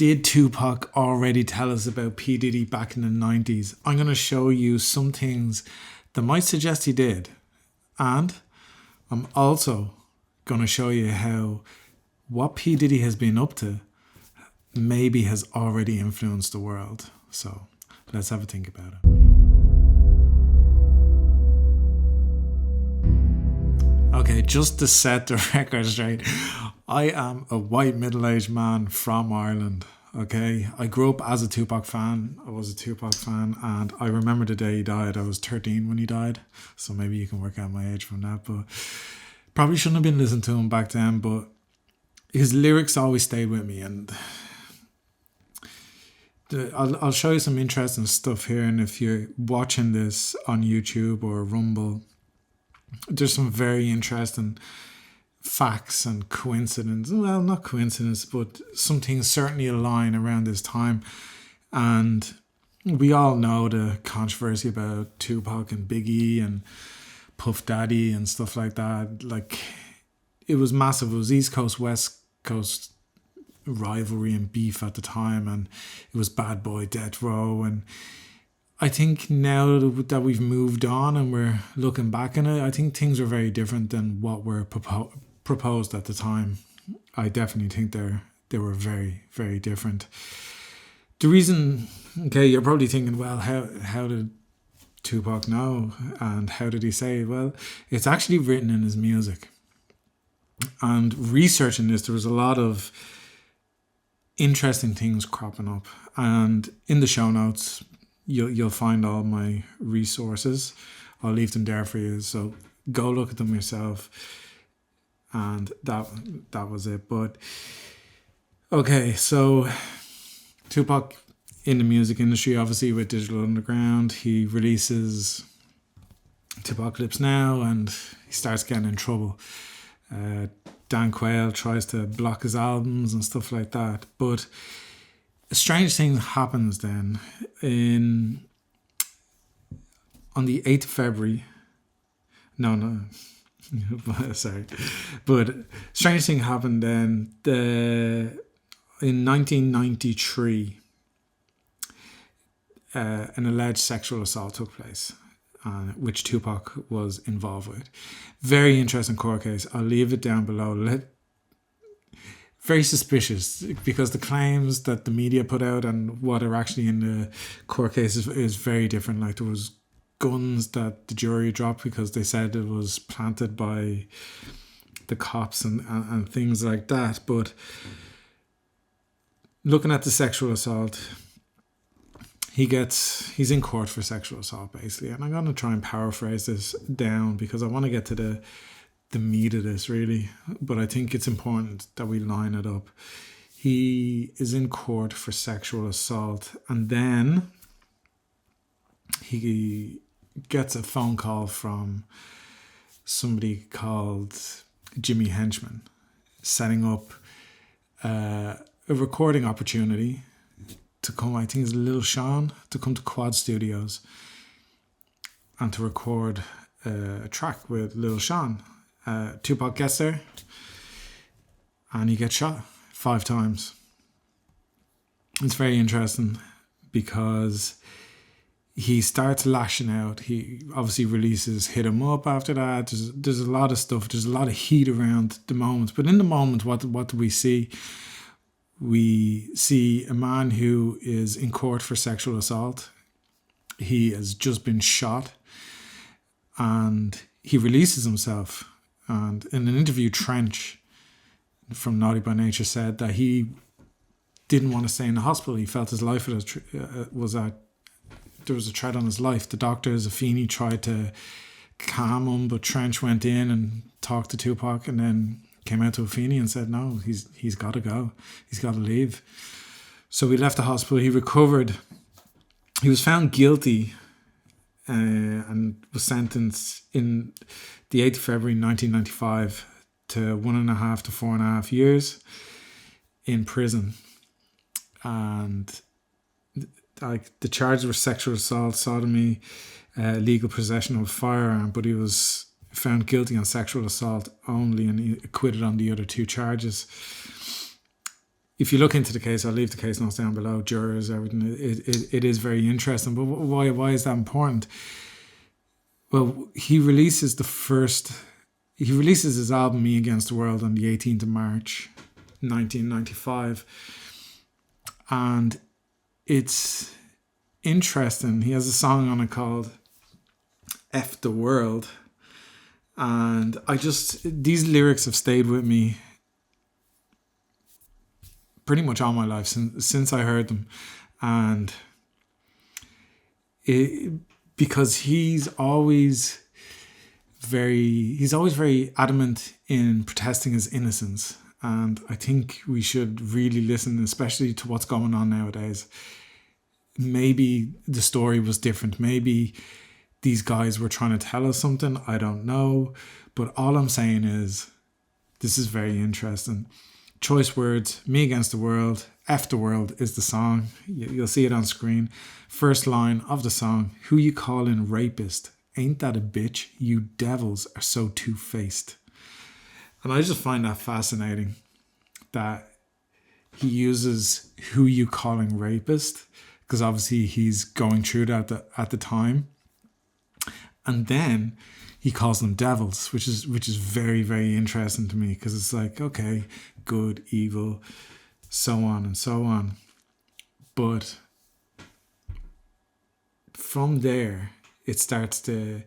did Tupac already tell us about P Diddy back in the 90s? I'm going to show you some things that might suggest he did. And I'm also going to show you how what P Diddy has been up to maybe has already influenced the world. So let's have a think about it. Okay, just to set the record straight, I am a white middle-aged man from Ireland. Okay, I grew up as a Tupac fan. I was a Tupac fan, and I remember the day he died. I was 13 when he died, so maybe you can work out my age from that. But probably shouldn't have been listening to him back then. But his lyrics always stayed with me, and I'll show you some interesting stuff here. And if you're watching this on YouTube or Rumble, there's some very interesting facts and coincidence. Well, not coincidence, but some things certainly align around this time. And we all know the controversy about Tupac and Biggie and Puff Daddy and stuff like that. Like, it was massive. It was East Coast, West Coast rivalry and beef at the time, and it was Bad Boy, Death Row. And I think now that we've moved on and we're looking back on it, I think things are very different than what were proposed at the time. I definitely think they were very, very different. The reason, okay, you're probably thinking, well, how did Tupac know, and how did he say it? Well, it's actually written in his music. And researching this, there was a lot of interesting things cropping up. And in the show notes, you'll find all my resources. I'll leave them there for you, so go look at them yourself. And that was it. But okay, so Tupac in the music industry, obviously with Digital Underground, he releases Tupacalypse Now, and he starts getting in trouble. Dan Quayle tries to block his albums and stuff like that. But a strange thing happens then on the 8th of February. No, sorry. But strange thing happened then. In 1993, an alleged sexual assault took place, which Tupac was involved with. Very interesting court case. I'll leave it down below. Very suspicious, because the claims that the media put out and what are actually in the court case is very different. Like, there was guns that the jury dropped because they said it was planted by the cops and things like that. But looking at the sexual assault, he's in court for sexual assault, basically. And I'm going to try and paraphrase this down because I want to get to the meat of this, really. But I think it's important that we line it up. He is in court for sexual assault, and then he gets a phone call from somebody called Jimmy Henchman, setting up a recording opportunity to come, I think it's Lil Sean, to come to Quad Studios and to record a track with Lil Sean. Tupac gets there and he gets shot 5 times. It's very interesting because he starts lashing out. He obviously releases Hit 'Em Up after that. There's a lot of stuff. There's a lot of heat around the moment. But in the moment, what do we see? We see a man who is in court for sexual assault. He has just been shot and he releases himself. And in an interview, Trench from Naughty by Nature said that he didn't want to stay in the hospital. He felt his life was at there was a threat on his life. The doctors, Afeni, tried to calm him, but Trench went in and talked to Tupac and then came out to Afeni and said, no, he's got to go. He's got to leave. So he left the hospital. He recovered. He was found guilty and was sentenced in the 8th of February 1995 to 1.5 to 4.5 years in prison. And like, the charges were sexual assault, sodomy, illegal possession of a firearm, but he was found guilty on sexual assault only and he acquitted on the other 2 charges. if you look into the case, I'll leave the case notes down below, jurors, everything. It is very interesting. But why is that important? Well, he releases his album Me Against the World on the 18th of March 1995, and it's interesting. He has a song on it called F the World, and these lyrics have stayed with me pretty much all my life since I heard them. And because he's always very adamant in protesting his innocence. And I think we should really listen, especially to what's going on nowadays. Maybe the story was different. Maybe these guys were trying to tell us something. I don't know. But all I'm saying is, this is very interesting. Choice words, Me Against the World, F the World is the song. You'll see it on screen. First line of the song, who you calling rapist? Ain't that a bitch? You devils are so two-faced. And I just find that fascinating that he uses who you calling rapist, because obviously he's going through that at the time. And then he calls them devils, which is very, very interesting to me, because it's like, okay, good, evil, so on and so on. But from there, it starts to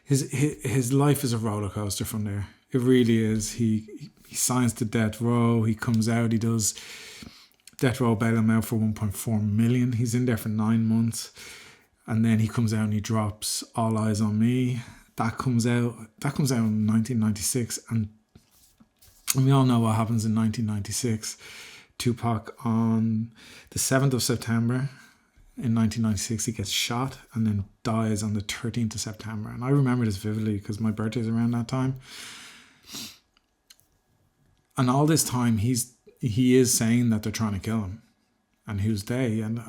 his life is a roller coaster from there. It really is. He signs to death row. He comes out. He does death row, bail him out for 1.4 million. He's in there for 9 months, and then he comes out and he drops All Eyes on Me. That comes out in 1996, and we all know what happens in 1996. Tupac, on the 7th of September in 1996, he gets shot and then dies on the 13th of September. And I remember this vividly because my birthday's around that time. And all this time, he is saying that they're trying to kill him. And who's they? And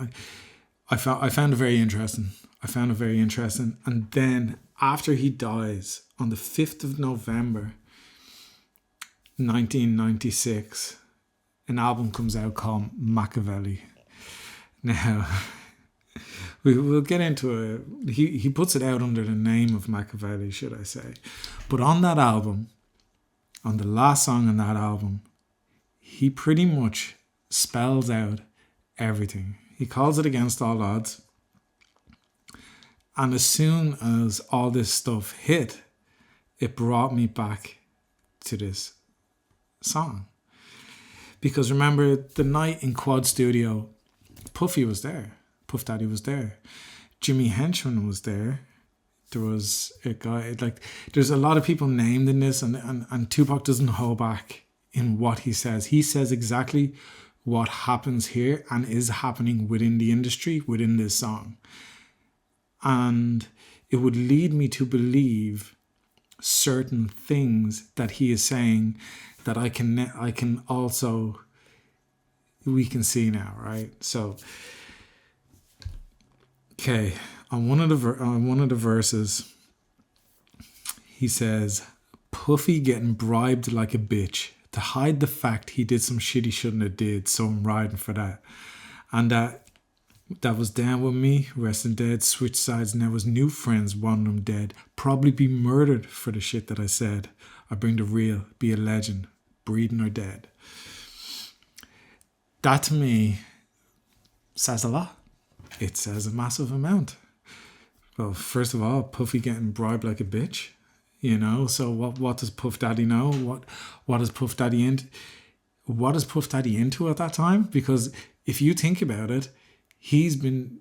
I found it very interesting. And then after he dies, on the 5th of November 1996, an album comes out called Machiavelli. Now, we'll get into it. He puts it out under the name of Machiavelli, should I say. But on that album, on the last song on that album, he pretty much spells out everything. He calls it Against All Odds. And as soon as all this stuff hit, it brought me back to this song. Because remember, the night in Quad Studio, Puffy was there. Puff Daddy was there. Jimmy Henchman was there. There was a guy, there's a lot of people named in this, and Tupac doesn't hold back in what he says. He says exactly what happens here and is happening within the industry, within this song. And it would lead me to believe certain things that he is saying that I can also, we can see now, right? So, okay, on one of the verses, he says, Puffy getting bribed like a bitch to hide the fact he did some shit he shouldn't have did, so I'm riding for that. And that was down with me, resting dead, switch sides, and there was new friends, one of them dead. Probably be murdered for the shit that I said. I bring the real, be a legend, breathing or dead. That to me says a lot. It says a massive amount. Well, first of all, Puffy getting bribed like a bitch, so what does Puff Daddy know? What is Puff Daddy into? What is Puff Daddy into at that time? Because if you think about it, he's been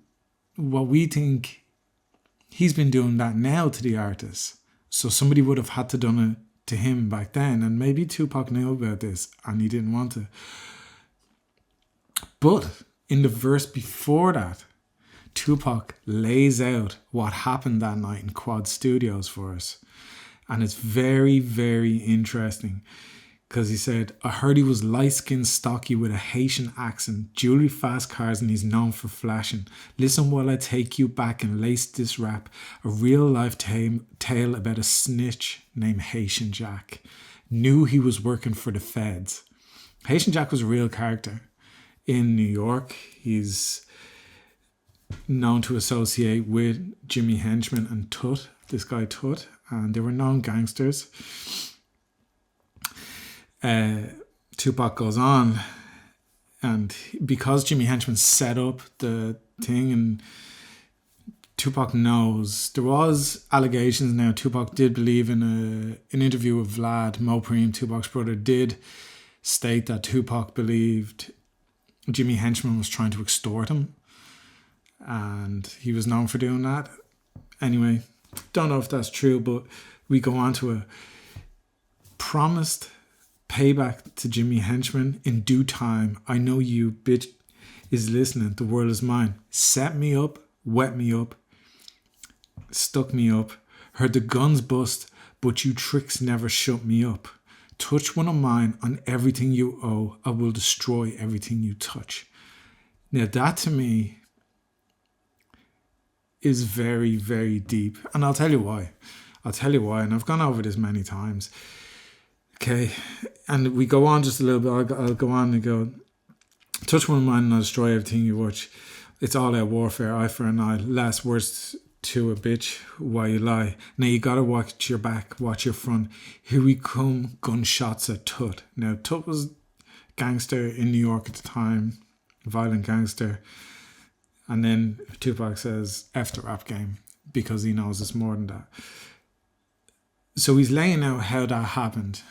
doing that now to the artists. So somebody would have had to done it to him back then, and maybe Tupac knew about this and he didn't want to. But in the verse before that, Tupac lays out what happened that night in Quad Studios for us. And it's very, very interesting, because he said, I heard he was light-skinned, stocky with a Haitian accent, jewelry, fast cars, and he's known for flashing. Listen while I take you back and lace this rap, a real-life tale about a snitch named Haitian Jack. Knew he was working for the feds. Haitian Jack was a real character. in New York. He's known to associate with Jimmy Henchman and Tut, this guy Tut, and they were known gangsters. Tupac goes on, and because Jimmy Henchman set up the thing, and Tupac knows there was allegations. Now Tupac did believe in an interview with Vlad Mopreme, Tupac's brother, did state that Tupac believed Jimmy Henchman was trying to extort him, and he was known for doing that. Anyway, don't know if that's true, but we go on to a promised payback to Jimmy Henchman in due time. I know you bitch is listening. The world is mine. Set me up, wet me up, stuck me up, heard the guns bust, but you tricks never shut me up. Touch one of mine on everything you owe. I will destroy everything you touch. Now that to me is very, very deep. And I'll tell you why. And I've gone over this many times. Okay. And we go on just a little bit. I'll go on and go, touch one of mine and I'll destroy everything you watch. It's all out warfare, eye for an eye. Last words to a bitch while you lie. Now you gotta watch your back, watch your front. Here we come, gunshots at Tut. Now Tut was gangster in New York at the time, violent gangster. And then Tupac says, F the rap game, because he knows it's more than that. So he's laying out how that happened.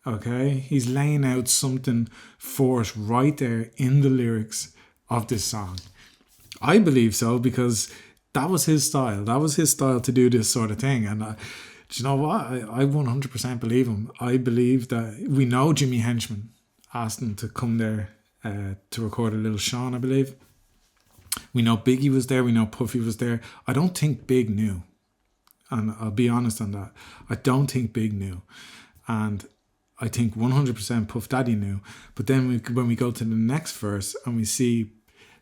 Okay? He's laying out something for us right there in the lyrics of this song. I believe so, because that was his style. That was his style to do this sort of thing. And do you know what? I 100% believe him. I believe that we know Jimmy Henchman asked him to come there to record a Little Sean, I believe. We know Biggie was there. We know Puffy was there. I don't think Big knew. And I'll be honest on that. I don't think Big knew. And I think 100% Puff Daddy knew. But then when we go to the next verse and we see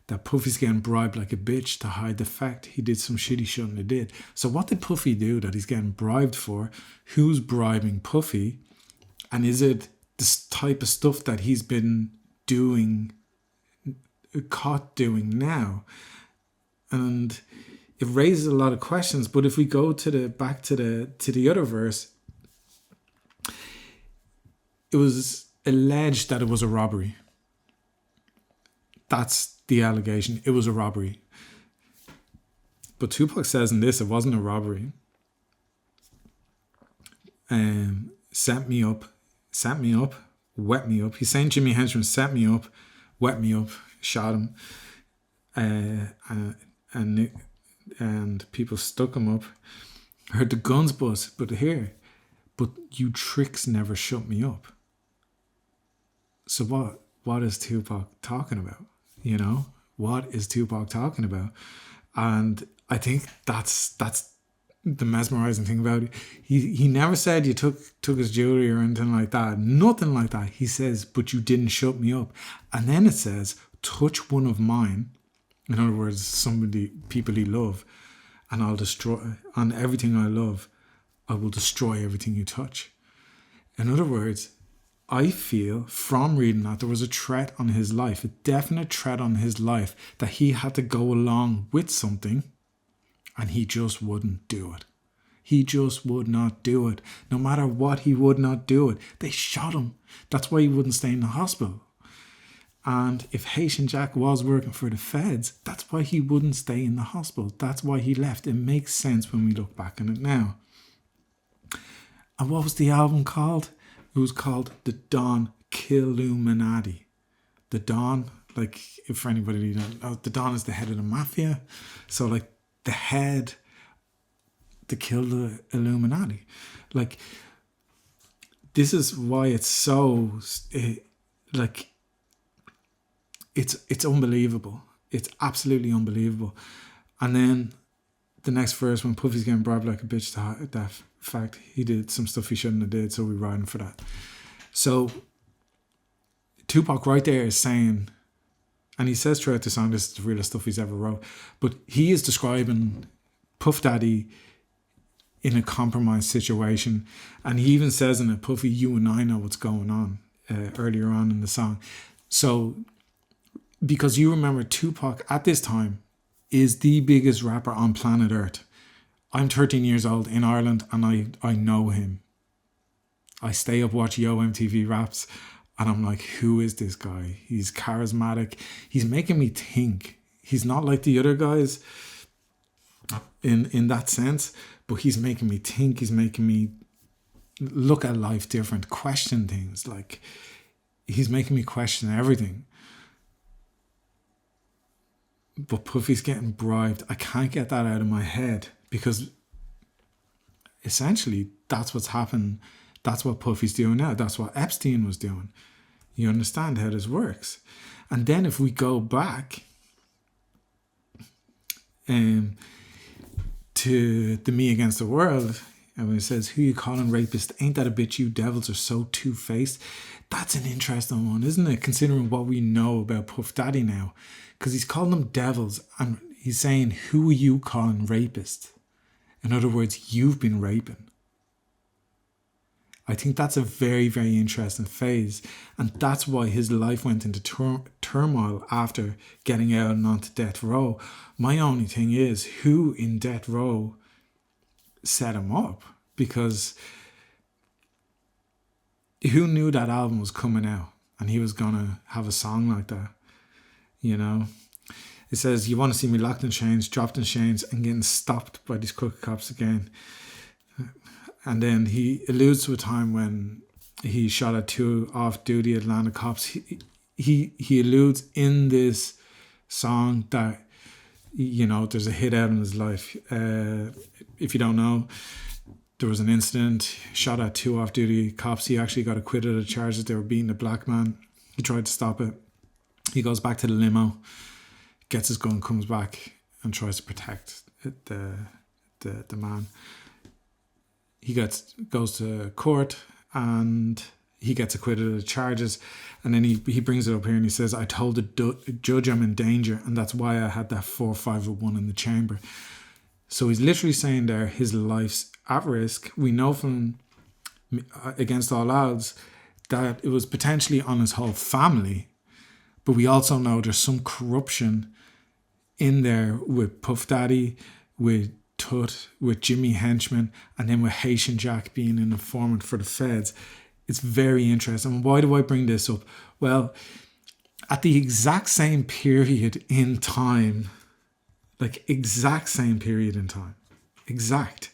that Puffy's getting bribed like a bitch to hide the fact he did some shit he shouldn't have did. So what did Puffy do that he's getting bribed for? Who's bribing Puffy? And is it this type of stuff that he's been caught doing now? And it raises a lot of questions. But if we go back to the other verse, it was alleged that it was a robbery. That's the allegation. It was a robbery. But Tupac says in this, it wasn't a robbery. Set me up, wet me up. He's saying Jimmy Henchman set me up, wet me up, shot him. And people stuck him up. Heard the guns bust, but you tricks never shut me up. So what is Tupac talking about? You know, what is Tupac talking about? And I think that's the mesmerizing thing about it. He never said you took his jewelry or anything like that. Nothing like that. He says, but you didn't shut me up. And then it says, touch one of mine. In other words, people he love, and I'll destroy on everything I love. I will destroy everything you touch. In other words, I feel from reading that there was a threat on his life, a definite threat on his life, that he had to go along with something and he just wouldn't do it. He just would not do it. No matter what, he would not do it. They shot him. That's why he wouldn't stay in the hospital. And if Haitian Jack was working for the feds, that's why he wouldn't stay in the hospital. That's why he left. It makes sense when we look back on it now. And what was the album called? It was called The Don Killuminati. The Don, like, if for anybody who don't know, the Don is the head of the mafia. So, like, the head to kill the Illuminati. Like, this is why it's so, it's unbelievable. It's absolutely unbelievable. And then the next verse, when Puffy's getting bribed like a bitch to hide that fact he did some stuff he shouldn't have did, so we're riding for that. So Tupac right there is saying, and he says throughout the song, this is the realest stuff he's ever wrote, but he is describing Puff Daddy in a compromised situation. And he even says in it, Puffy, you and I know what's going on, earlier on in the song. So because you remember Tupac at this time is the biggest rapper on planet Earth. I'm 13 years old in Ireland and I know him. I stay up, watch Yo MTV Raps, and I'm like, who is this guy? He's charismatic. He's making me think. He's not like the other guys in that sense, but he's making me think. He's making me look at life different, question things. Like, he's making me question everything. But Puffy's getting bribed. I can't get that out of my head because essentially that's what's happened. That's what Puffy's doing now. That's what Epstein was doing. You understand how this works. And then if we go back to the Me Against the World, and when it says, who you calling rapist? Ain't that a bitch? You devils are so two-faced. That's an interesting one, isn't it? Considering what we know about Puff Daddy now. Because he's calling them devils. And he's saying, who are you calling rapist? In other words, you've been raping. I think that's a very, very interesting phase. And that's why his life went into turmoil after getting out and onto death row. My only thing is, who in death row set him up? Because who knew that album was coming out and he was going to have a song like that? You know? It says, you want to see me locked in chains, dropped in chains, and getting stopped by these crooked cops again. And then he alludes to a time when he shot at 2 off-duty Atlanta cops. He alludes in this song that, you know, there's a hit out in his life. If you don't know, there was an incident, shot at 2 off-duty cops. He actually got acquitted of charges. They were beating a black man. He tried to stop it. He goes back to the limo, gets his gun, comes back and tries to protect the man. He goes to court and he gets acquitted of the charges. And then he brings it up here and he says, I told the judge I'm in danger, and that's why I had that 4-5-1 in the chamber. So he's literally saying there his life's at risk. We know from Against All Odds that it was potentially on his whole family, but we also know there's some corruption in there with Puff Daddy, with Tut, with Jimmy Henchman, and then with Haitian Jack being an informant for the feds. It's very interesting. Why do I bring this up? Well, at the exact same period in time, like exact same period in time, exact.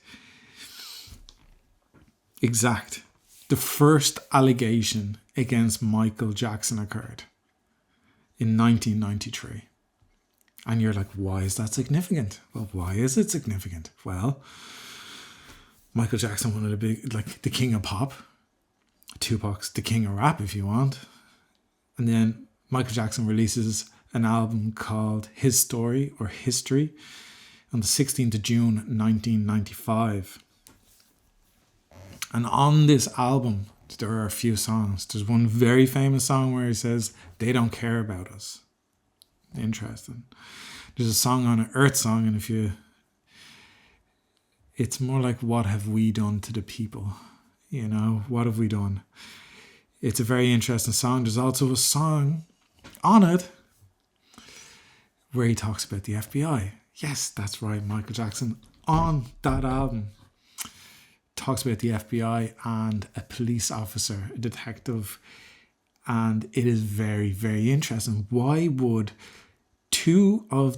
The first allegation against Michael Jackson occurred in 1993. And you're like, why is that significant? Well, why is it significant? Well, Michael Jackson, one of the big, like the king of pop. Tupac's the king of rap, if you want. And then Michael Jackson releases an album called His Story or History on the 16th of June, 1995. And on this album, there are a few songs. There's one very famous song where he says, they don't care about us. Interesting. There's a song on an Earth song, and it's more like, what have we done to the people? You know, what have we done? It's a very interesting song. There's also a song on it where he talks about the FBI. Yes, that's right. Michael Jackson on that album talks about the FBI and a police officer, a detective. And it is very, very interesting. Why would two of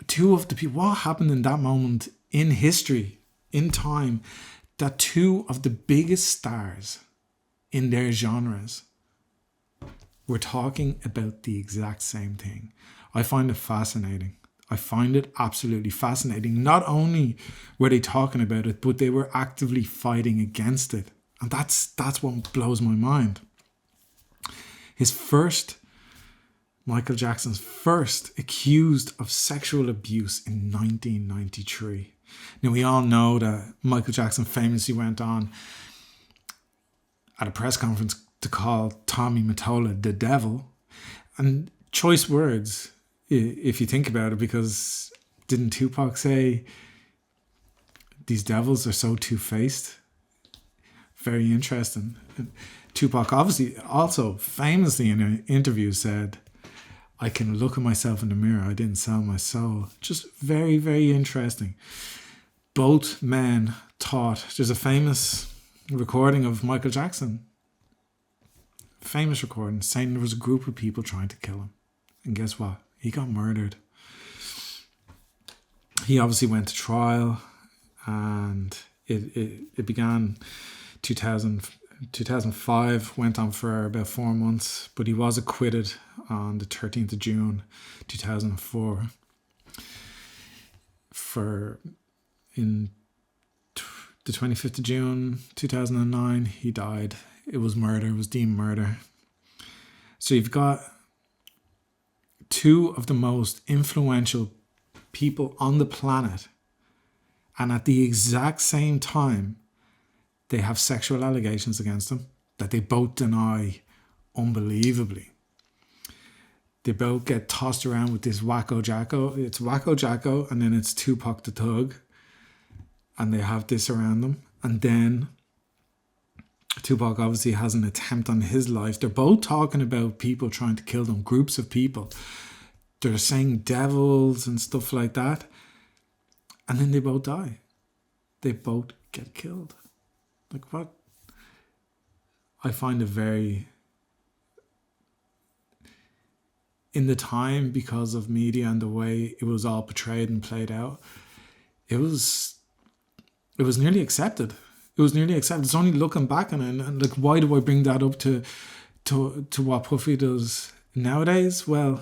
the people, what happened in that moment in history, in time, that two of the biggest stars in their genres were talking about the exact same thing? I find it fascinating. I find it absolutely fascinating. Not only were they talking about it, but they were actively fighting against it. And that's what blows my mind. Michael Jackson's first accused of sexual abuse in 1993. Now, we all know that Michael Jackson famously went on at a press conference to call Tommy Mottola the devil. And choice words, if you think about it, because didn't Tupac say, these devils are so two-faced? Very interesting. Tupac obviously also famously in an interview said, I can look at myself in the mirror. I didn't sell my soul. Just very, very interesting. Both men taught. There's a famous recording of Michael Jackson. Famous recording saying there was a group of people trying to kill him. And guess what? He got murdered. He obviously went to trial, and it began 2005, went on for about 4 months, but he was acquitted on the 13th of June 2004. In the 25th of June 2009, he died. It was murder, it was deemed murder. So you've got two of the most influential people on the planet, and at the exact same time, they have sexual allegations against them that they both deny unbelievably. They both get tossed around with this Wacko Jacko. It's Wacko Jacko, and then it's Tupac the Thug. And they have this around them. And then Tupac obviously has an attempt on his life. They're both talking about people trying to kill them, groups of people. They're saying devils and stuff like that. And then they both die. They both get killed. Like, what? I find it very... In the time, because of media and the way it was all portrayed and played out, it was nearly accepted. It was nearly accepted. It's only looking back on it, and like, why do I bring that up to what Puffy does nowadays? Well,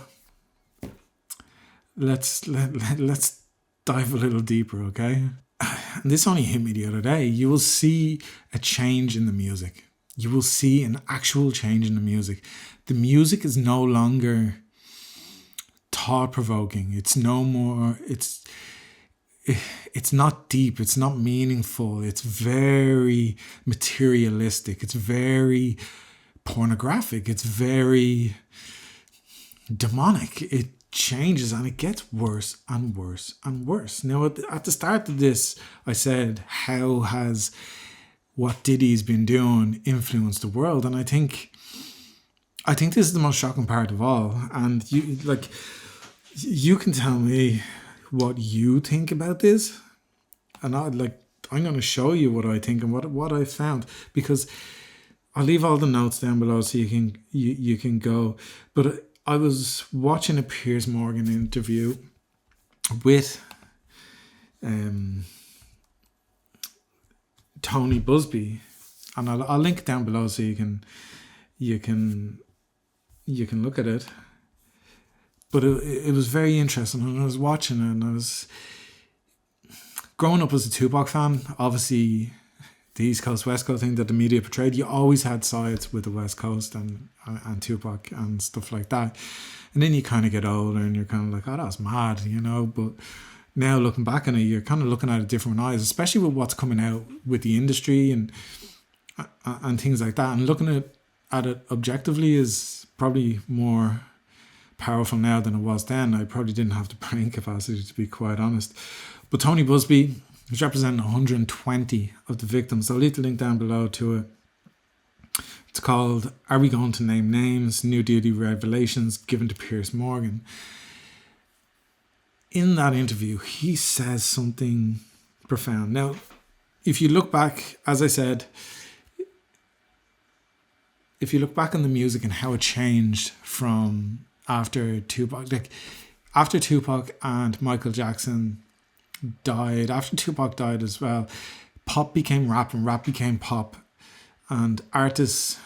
let's dive a little deeper, okay? And this only hit me the other day. You will see a change in the music. You will see an actual change in the music. The music is no longer thought-provoking. It's no more... It's not deep. It's not meaningful. It's very materialistic. It's very pornographic. It's very demonic. It changes and it gets worse and worse and worse. Now, at the start of this, I said, how has what Diddy's been doing influenced the world? And I think this is the most shocking part of all. And you can tell me what you think about this, and I'm going to show you what I think and what I found, because I'll leave all the notes down below so you can go. But I was watching a Piers Morgan interview with Tony Buzbee, and I'll link down below so you can look at it. But it was very interesting, and I was watching it, and I was growing up as a Tupac fan. Obviously, the East Coast, West Coast thing that the media portrayed, you always had sides with the West Coast and Tupac and stuff like that. And then you kind of get older, and you're kind of like, oh, that's mad, you know. But now looking back on it, you're kind of looking at it different eyes, especially with what's coming out with the industry and things like that. And looking at it objectively is probably more powerful now than it was then. I probably didn't have the brain capacity, to be quite honest. But Tony Buzbee is representing 120 of the victims. I'll leave the link down below to it. It's called Are We Going to Name Names? New Diddy Revelations Given to Piers Morgan. In that interview, he says something profound. Now, if you look back, as I said, if you look back on the music and how it changed from after Tupac and Michael Jackson died, after Tupac died as well, pop became rap and rap became pop, and artists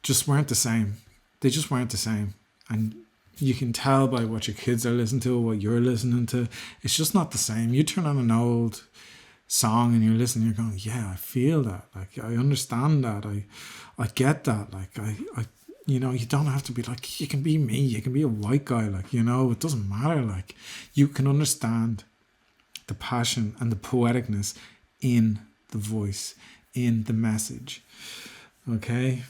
just weren't the same. They just weren't the same. And you can tell by what your kids are listening to, what you're listening to. It's just not the same. You turn on an old song and you're listening, you're going, yeah, I feel that. Like, I understand that. I get that. Like, I you know, you don't have to be like, you can be me, you can be a white guy, like, you know, it doesn't matter. Like, you can understand the passion and the poeticness in the voice, in the message. Okay?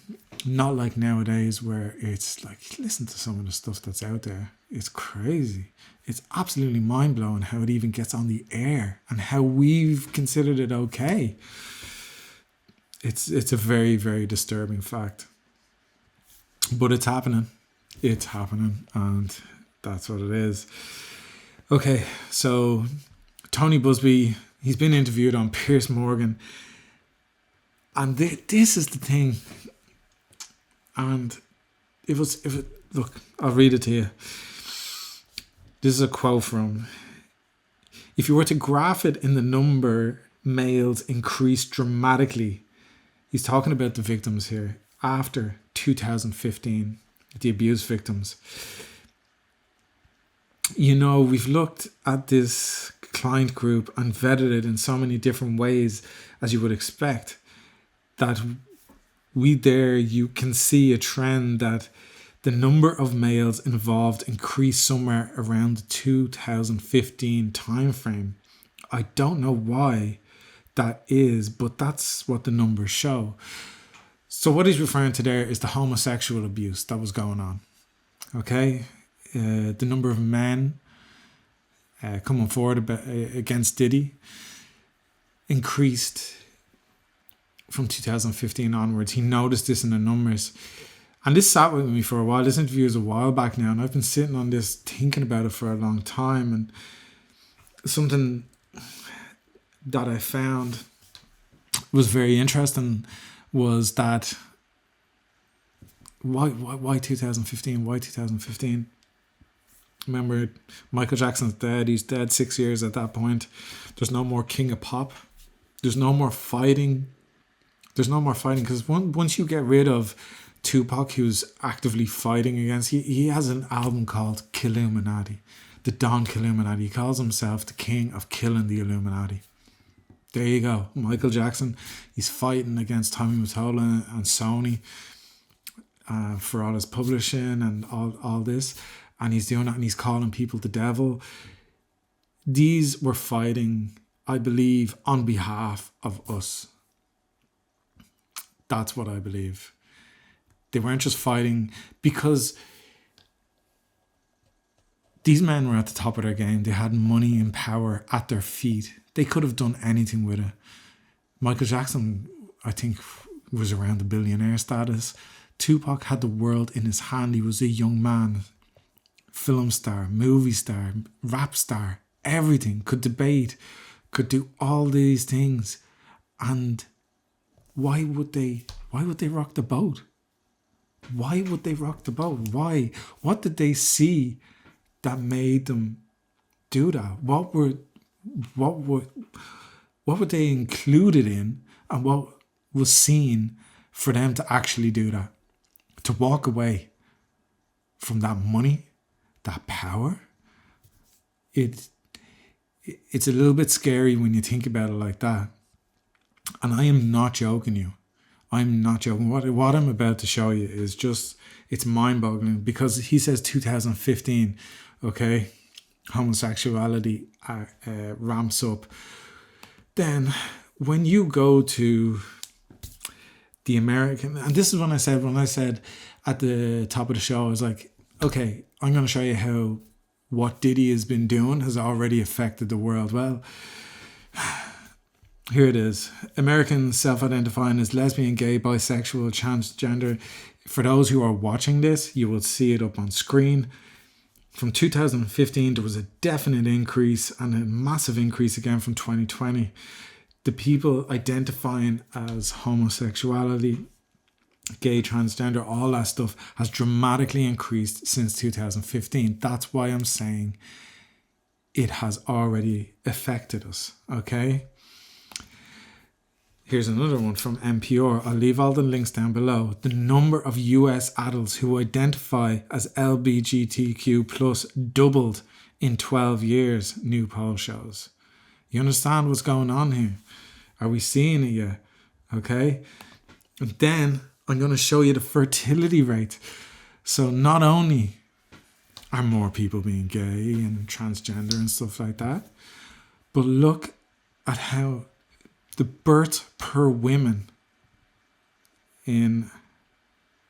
Not like nowadays where it's like, listen to some of the stuff that's out there. It's crazy. It's absolutely mind-blowing how it even gets on the air and how we've considered it okay. It's a very, very disturbing fact. But it's happening. It's happening, and that's what it is. Okay, so Tony Buzbee, he's been interviewed on Piers Morgan, and this is the thing. And look, I'll read it to you. This is a quote from: "If you were to graph it in the number, males increased dramatically." He's talking about the victims here after 2015, the abuse victims. You know, we've looked at this client group and vetted it in so many different ways, as you would expect, that you can see a trend that the number of males involved increased somewhere around the 2015 timeframe. I don't know why that is, but that's what the numbers show. So what he's referring to there is the homosexual abuse that was going on. Okay, the number of men coming forward against Diddy increased from 2015 onwards. He noticed this in the numbers, and this sat with me for a while. This interview is a while back now, and I've been sitting on this thinking about it for a long time. And something that I found was very interesting was that why 2015? Why 2015? Remember, Michael Jackson's dead. He's dead 6 years at that point. There's no more King of Pop. There's no more fighting. Because once you get rid of Tupac, who's actively fighting against, he has an album called Killuminati, the Don Killuminati. He calls himself the king of killing the Illuminati. There you go. Michael Jackson, he's fighting against Tommy Mottola and Sony for all his publishing and all this. And he's doing that, and he's calling people the devil. These were fighting, I believe, on behalf of us. That's what I believe. They weren't just fighting because these men were at the top of their game. They had money and power at their feet. They could have done anything with it. Michael Jackson, I think, was around the billionaire status. Tupac had the world in his hand. He was a young man, film star, movie star, rap star, everything. Could debate, could do all these things. And why would they rock the boat? Why would they rock the boat? Why? What did they see that made them do that? What were they included in, and what was seen for them to actually do that? To walk away from that money, that power? It's a little bit scary when you think about it like that. And I am not joking you. I'm not joking. What I'm about to show you is just, it's mind-boggling, because he says 2015, okay, homosexuality ramps up. Then when you go to the American, and this is when I said at the top of the show, I was like, okay, I'm going to show you how what Diddy has been doing has already affected the world. Well, here it is. Americans self-identifying as lesbian, gay, bisexual, transgender. For those who are watching this, you will see it up on screen. From 2015, there was a definite increase, and a massive increase again from 2020. The people identifying as homosexuality, gay, transgender, all that stuff has dramatically increased since 2015. That's why I'm saying it has already affected us, okay? Here's another one from NPR. I'll leave all the links down below. The number of US adults who identify as LGBTQ plus doubled in 12 years, new poll shows. You understand what's going on here? Are we seeing it yet? Okay. And then I'm going to show you the fertility rate. So not only are more people being gay and transgender and stuff like that, but look at how the birth per woman in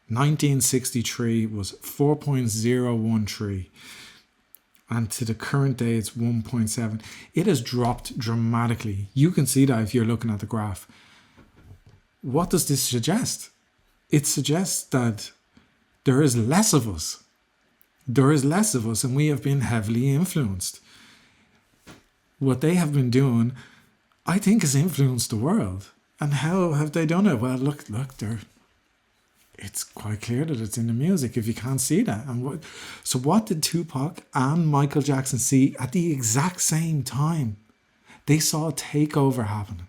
1963 was 4.013, and to the current day it's 1.7. It has dropped dramatically. You can see that if you're looking at the graph. what does this suggest? It suggests that there is less of us. There is less of us, and we have been heavily influenced. What they have been doing, I think, has influenced the world. And how have they done it? Well, look, it's quite clear that it's in the music if you can't see that. And what did Tupac and Michael Jackson see at the exact same time? They saw a takeover happening.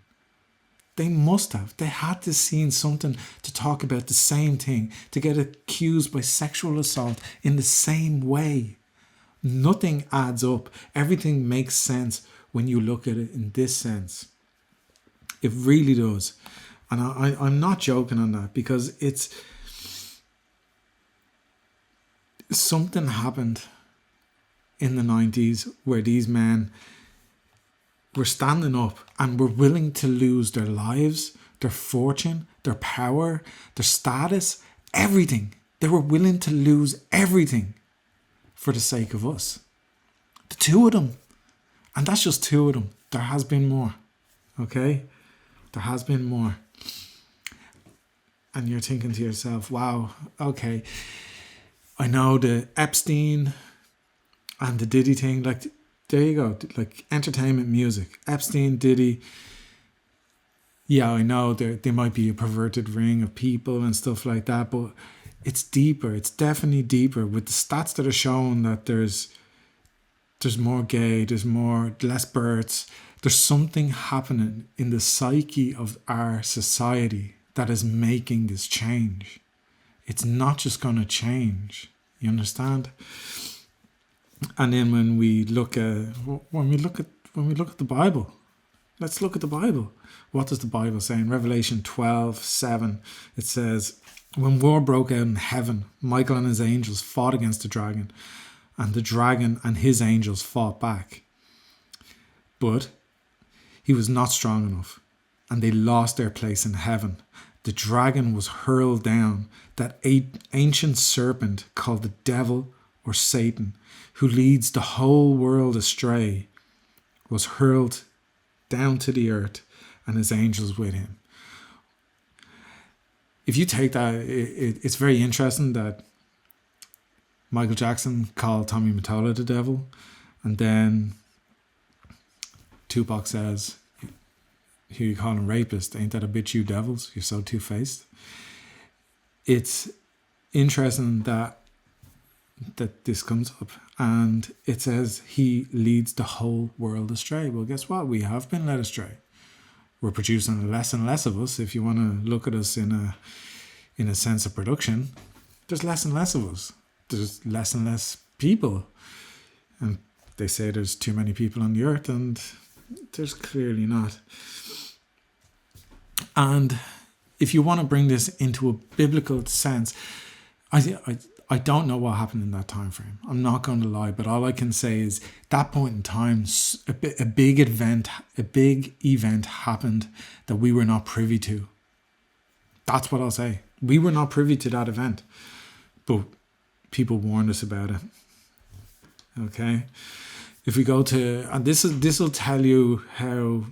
They must have. They had to seen something to talk about the same thing, to get accused by sexual assault in the same way. Nothing adds up. Everything makes sense when you look at it in this sense. It really does. And I'm not joking on that, because it's something happened in the 90s where these men were standing up and were willing to lose their lives, their fortune, their power, their status, everything. They were willing to lose everything for the sake of us. The two of them. And that's just two of them. There has been more. Okay? There has been more. And you're thinking to yourself, wow, okay, I know the Epstein and the Diddy thing, like, there you go, like entertainment, music. Epstein, Diddy, yeah, I know there might be a perverted ring of people and stuff like that, but it's deeper. It's definitely deeper, with the stats that are showing that there's more gay, there's less births. There's something happening in the psyche of our society that is making this change. It's not just going to change. You understand? And then when we look at the Bible, let's look at the Bible. What does the Bible say? In Revelation 12:7, it says, when war broke out in heaven, Michael and his angels fought against the dragon, and the dragon and his angels fought back. But he was not strong enough, and they lost their place in heaven. The dragon was hurled down, that ancient serpent called the devil or Satan, who leads the whole world astray, was hurled down to the earth, and his angels with him. If you take that, it's very interesting that Michael Jackson called Tommy Mottola the devil, and then Tupac says, "Here you call him rapist? Ain't that a bitch, you devils? You're so two-faced." It's interesting that this comes up, and it says he leads the whole world astray. Well, guess what? We have been led astray. We're producing less and less of us. If you want to look at us in a sense of production, there's less and less of us. There's less and less people, and they say there's too many people on the earth, and there's clearly not. And if you want to bring this into a biblical sense, I don't know what happened in that time frame. I'm not going to lie, but all I can say is that point in time, a big event happened that we were not privy to. That's what I'll say. We were not privy to that event, but people warned us about it. Okay, if we go to, and this will tell you how.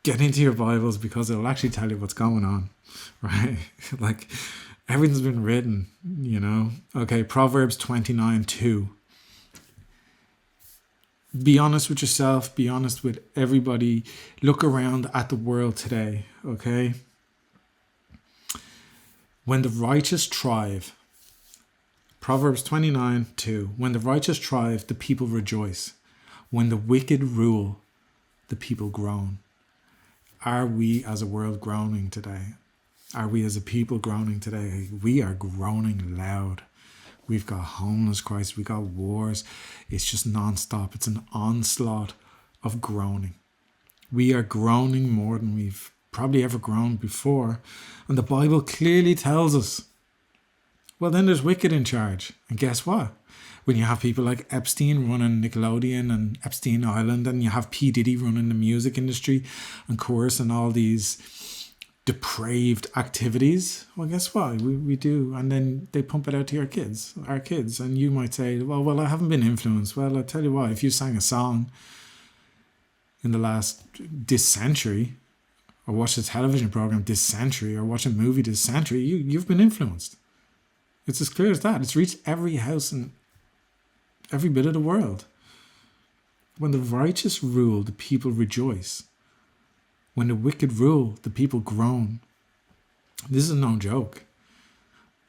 Get into your Bibles, because it'll actually tell you what's going on, right? Like, everything's been written, you know. Okay, Proverbs 29:2. Be honest with yourself. Be honest with everybody. Look around at the world today, okay? When the righteous thrive, Proverbs 29:2. When the righteous thrive, the people rejoice. When the wicked rule, the people groan. Are we as a world groaning today? Are we as a people groaning today? We are groaning loud. We've got homeless crisis. We've got wars. It's just non-stop. It's an onslaught of groaning. We are groaning more than we've probably ever groaned before. And the Bible clearly tells us, well, then there's wicked in charge. And guess what? When you have people like Epstein running Nickelodeon and Epstein Island, and you have P Diddy running the music industry and course and all these depraved activities, well, guess what? We do. And then they pump it out to our kids. And you might say, well, I haven't been influenced. Well, I tell you what, if you sang a song in this century, or watched a television program this century, or watched a movie this century, you've been influenced. It's as clear as that. It's reached every house in every bit of the world. When the righteous rule, the people rejoice. When the wicked rule, the people groan. This is no joke.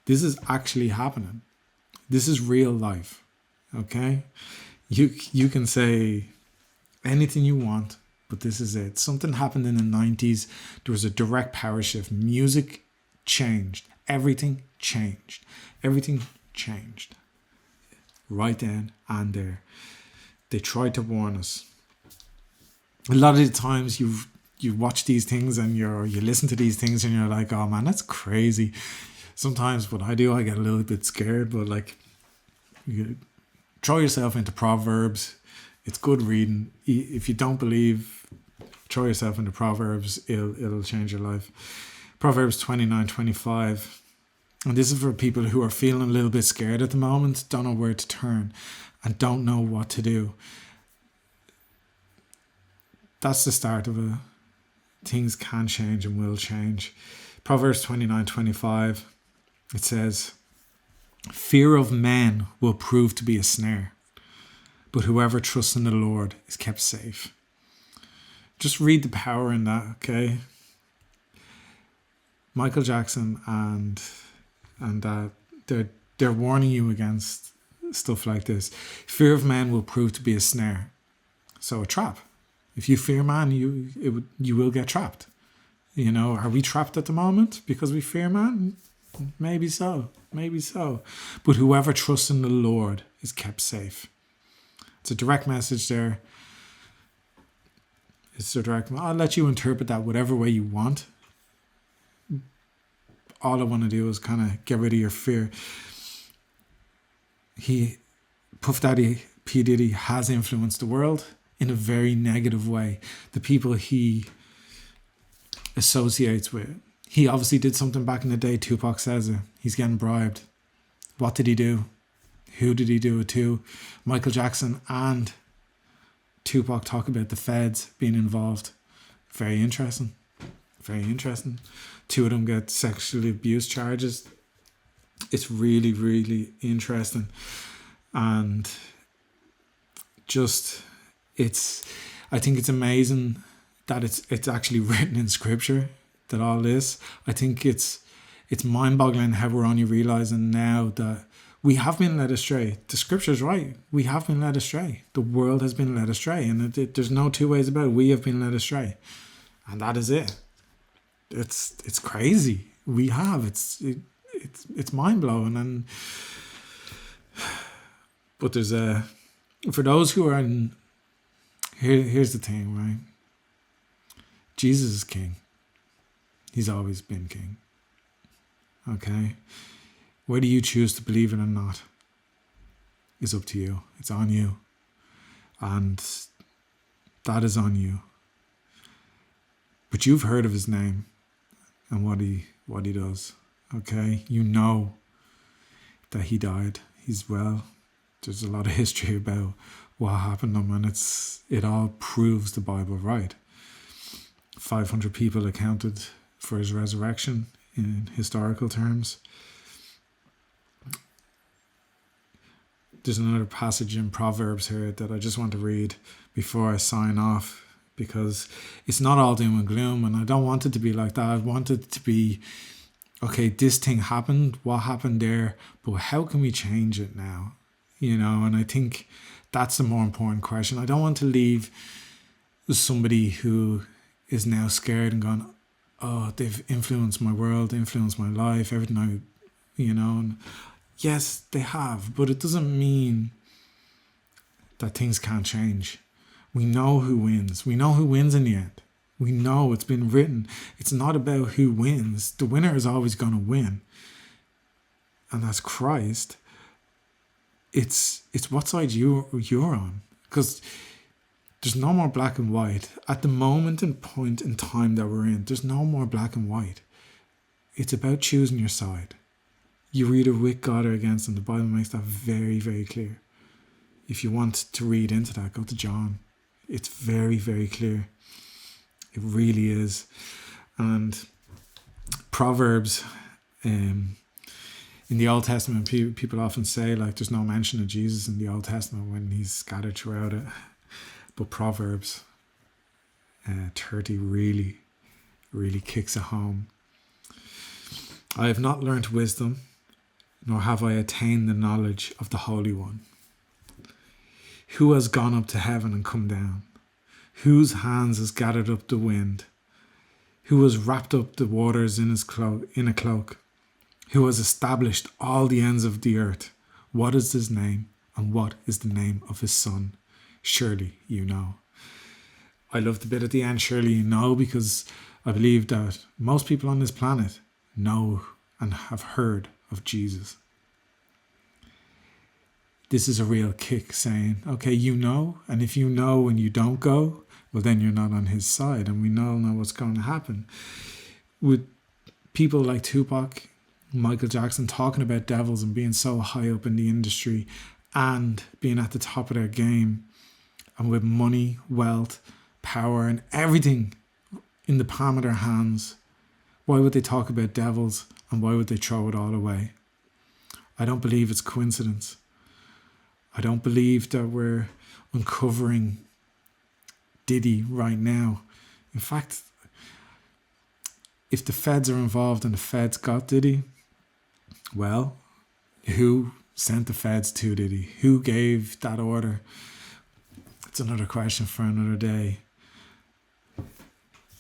This is actually happening. This is real life. Okay? You can say anything you want, but this is it. Something happened in the 90s. There was a direct power shift. Music changed. Everything changed. Everything changed. Right then and there. They tried to warn us. A lot of the times you watch these things and you listen to these things and you're like, oh man, that's crazy. Sometimes what I do, I get a little bit scared, but like, you throw yourself into Proverbs. It's good reading. If you don't believe, throw yourself into Proverbs. It'll change your life. Proverbs 29:25. And this is for people who are feeling a little bit scared at the moment, don't know where to turn, and don't know what to do. That's the start of it. Things can change and will change. Proverbs 29:25. It says, fear of men will prove to be a snare, but whoever trusts in the Lord is kept safe. Just read the power in that, okay? Michael Jackson and that they're warning you against stuff like this. Fear of men will prove to be a snare, so a trap. If you fear man, you will get trapped. You know, are we trapped at the moment because we fear man? Maybe so. But whoever trusts in the Lord is kept safe. It's a direct message there. I'll let you interpret that whatever way you want. All I want to do is kind of get rid of your fear. Puff Daddy, P Diddy has influenced the world in a very negative way. The people he associates with. He obviously did something back in the day. Tupac says it. He's getting bribed. What did he do? Who did he do it to? Michael Jackson and Tupac talk about the feds being involved. Very interesting. Two of them get sexual abuse charges. It's really, really interesting. And just, I think it's amazing that it's actually written in scripture, that all this. I think it's mind-boggling how we're only realizing now that we have been led astray. The scripture's right. We have been led astray. The world has been led astray. And there's no two ways about it. We have been led astray. And that is it. It's crazy. We have. It's mind-blowing. And but there's for those who are in, here's the thing, right? Jesus is king. He's always been king. Okay? Whether you choose to believe it or not is up to you. It's on you. And that is on you. But you've heard of his name and what he does. Okay? You know that he died. He's well. There's a lot of history about what happened to him, and it all proves the Bible right. 500 people accounted for his resurrection in historical terms. There's another passage in Proverbs here that I just want to read before I sign off, because it's not all doom and gloom, and I don't want it to be like that. I want it to be, okay, this thing happened, what happened there, but how can we change it now? You know, and I think that's the more important question. I don't want to leave somebody who is now scared and gone, oh, they've influenced my world, influenced my life, everything and yes, they have, but it doesn't mean that things can't change. We know who wins. We know who wins in the end. We know it's been written. It's not about who wins. The winner is always going to win. And that's Christ. It's what side you're on. Because there's no more black and white. At the moment and point in time that we're in, there's no more black and white. It's about choosing your side. You're either with God or against him. The Bible makes that very, very clear. If you want to read into that, go to John. It's very, very clear. It really is. And Proverbs, in the Old Testament, people often say like there's no mention of Jesus in the Old Testament when he's scattered throughout it. But Proverbs 30 really, really kicks it home. I have not learnt wisdom, nor have I attained the knowledge of the Holy One. Who has gone up to heaven and come down? Whose hands has gathered up the wind? Who has wrapped up the waters in a cloak? Who has established all the ends of the earth? What is his name, and what is the name of his son? Surely you know. I love the bit at the end, surely you know, because I believe that most people on this planet know and have heard of Jesus. This is a real kick saying, okay, you know, and if you know and you don't go, well, then you're not on his side, and we all know what's going to happen. With people like Tupac, Michael Jackson talking about devils and being so high up in the industry and being at the top of their game, and with money, wealth, power, and everything in the palm of their hands, why would they talk about devils, and why would they throw it all away? I don't believe it's coincidence. I don't believe that we're uncovering Diddy right now. In fact, if the feds are involved and the feds got Diddy, well, who sent the feds to Diddy? Who gave that order? It's another question for another day.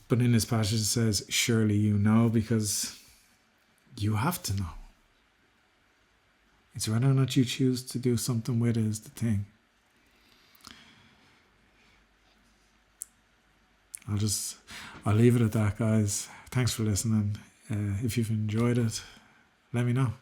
But in this passage it says, surely you know, because you have to know. It's whether or not you choose to do something with it is the thing. I'll leave it at that, guys. Thanks for listening. If you've enjoyed it, let me know.